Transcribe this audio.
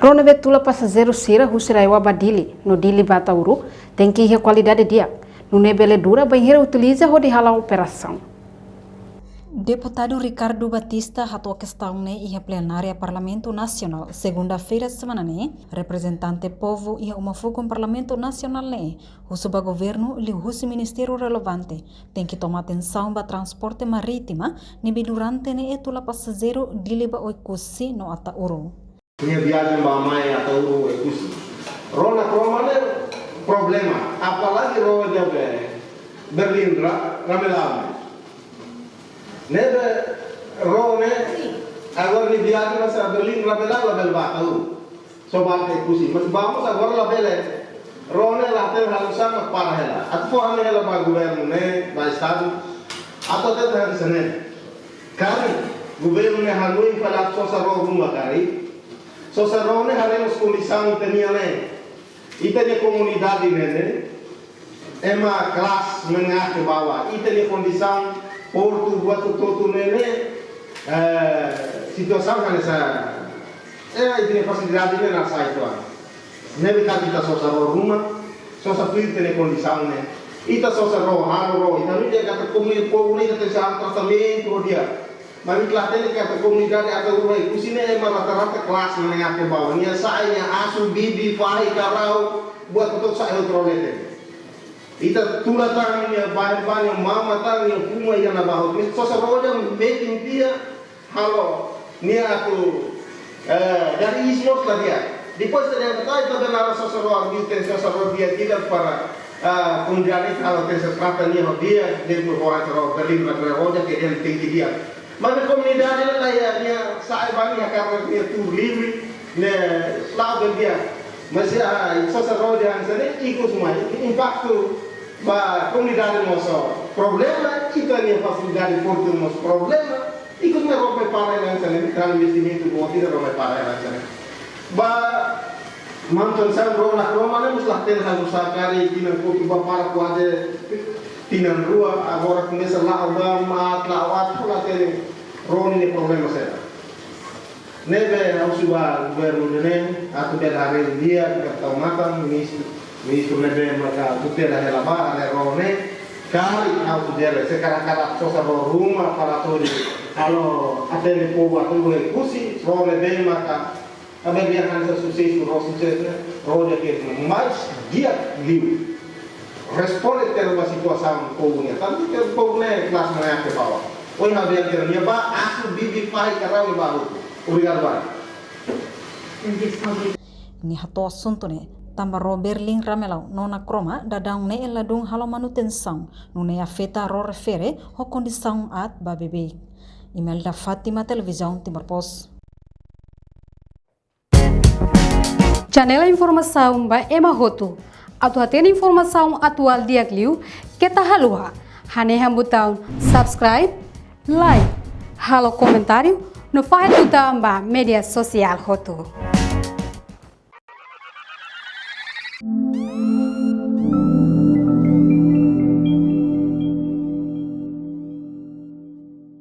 Rona betula passageiro sira husirai wabadili no dili Batauru tem que ir a qualidade dia. No nebele dura banheiro utiliza o de halau operação. Deputado Ricardo Batista hatua questão ia plenária Parlamento Nacional segunda-feira semana representante povo ia uma fogo Parlamento Nacional o suba governo li husi ministério relevante tem que tomar atenção para transporte marítima durante etula passageiro diliba oikusi no Atauru. Minha viagem para Maia Atauru oikusi. Rona kromane problema apalagi roda Berlin ramelame. Nebe rone agora ni viagem para Berlim ramelame la Batauru. Sobat ekusi. Mas vamos agora la bele. Rone la ter halusama para ela. Atfo ame ela para governo para estado. Atau ter harus sene. Kami governo Hanoi para sosa rumah kari. Sosa rone haremos condição tenia itanya comunidade nene. Ema kelas menengah ke bawah. Itanya condição portu buat tutu nene situação kan essa itanya fasilidade nene nasa itu nebe kita sosa rumah sosa pilih tanya condição nene ita sosa haro ita nu dia kata komunidade kata tratamento dia mas itulah tanya kata komunidade atau rumah itu sini ema rata-rata kelas menengah ke bawah nia saya asu bibi fahi karau buat untuk saya ultrolete ita tula tangan bahan-bahan yang mama tangan yang puma yang nabahut sosa roda making dia halo nia aku dari ismos lah dia depois dia kata itu benar sosa roda dia tidak para kemudian kalau terserah dia dentro orang teror Berlin roda que dia tinggi dia mas comunidade lah nia saya bani karena dia tu livre ne lawan dia masih sosa roda yang sana ikut semua impacto ba comunidade nosso problema e também a facilidade por ter nosso problema e como é que para ela também transmitimento bom tidak rompe para ela também ba mantan san rona roma não lá ter harus sakari tinang ko ba para kuade tinang rua agora começa lá Obama tlawat lá ter rona ni problema saya nebe harus ba governo nene atau dari dia kita tahu makan ministro nebe mereka tutela helaba ale rone kali au dele sekarang kada sosa rumah para tori kalau atende po atu kusi rone be maka abe biar kan sukses rone ke mais dia liu responde ter uma situação comunia tapi ke comunia kelas menengah ke bawah oi ha biar dia ba aku bibi pai karau baru obrigado ba ni hato assunto tambah Berlin ramelau nona kroma dadang eladung halo manutenção nune afeta ro refere ho condição at babebe Imelda Fatima televisão Timor Post. Janela informação ba Ema Roto. Atual tem informação atual dia kliu kita halua. Hane hambutão subscribe, like, halo comentário no file do media social Roto.